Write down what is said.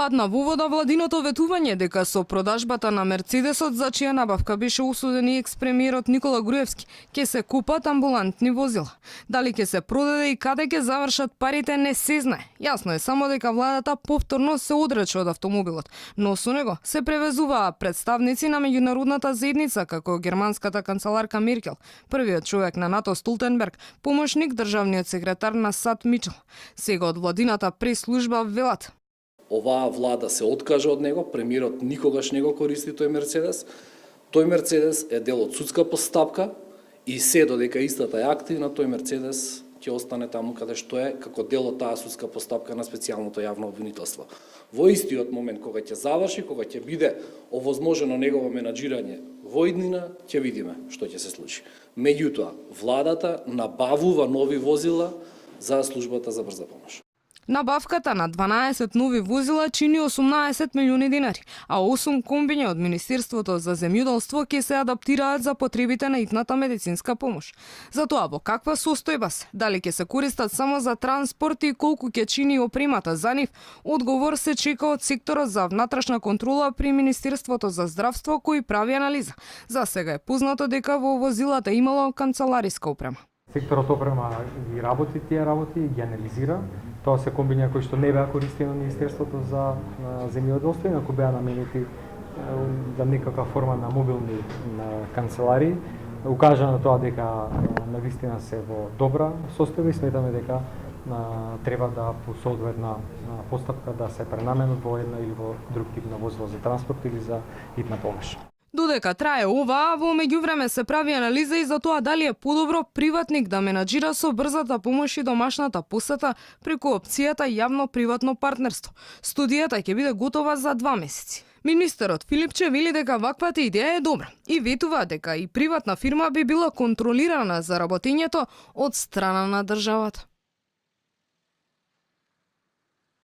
Падна во вода владиното ветување дека со продажбата на Мерцедесот, за чија набавка беше осуден и екс-премиерот Никола Груевски, ќе се купат амбулантни возила. Дали ќе се продаде и каде ќе завршат парите не се знае. Јасно е само дека владата повторно се одрече од автомобилот, но со него се превезуваа представници на меѓународната заедница како германската канцеларка Меркел, првиот човек на НАТО Столтенберг, помошник државниот секретар на САД Мичел. Сега од владината прес-служба велат: оваа влада се откажа од него, премиерот никогаш не го користи тој Мерцедес. Тој Мерцедес е дел од судска постапка и се додека истата е активна, тој Мерцедес ќе остане таму каде што е, како дел од таа судска постапка на специјалното јавно обвинителство. Во истиот момент кога ќе заврши, кога ќе биде овозможено негово менаџирање во иднина, ќе видиме што ќе се случи. Меѓутоа, владата набавува нови возила за службата за брза помош. Набавката на 12 нови возила чини 18 милиони динари, а 8 комбиња од Министерството за земјоделство ќе се адаптираат за потребите на итната медицинска помош. Затоа во каква состојба се, дали ќе се користат само за транспорт и колку ќе чини опремата за нив, одговор се чека од секторот за внатрешна контрола при Министерството за здравство кој прави анализа. За сега е познато дека во возилата имало канцелариска опрема. Секторот опрема ги работи тие работи и ги анализира. Тоа се комбиња кои што не беа користени од Министерството за земјоделство и ако беа наменети за некаква форма на мобилни канцелари. Укажа на тоа дека навистина се во добра состојба и сметаме дека треба да по соодветна постапка да се пренаменат во една или во друг тип на возило за транспорт или за хитна помош. Додека трае ова, во меѓувреме се прави анализа и за тоа дали е подобро приватник да менаџира со брзата помош и домашната посета преку опцијата јавно-приватно партнерство. Студијата ќе биде готова за 2 месеци. Министерот Филипче вели дека ваквата идеја е добра и ветува дека и приватна фирма би била контролирана за работењето од страна на државата.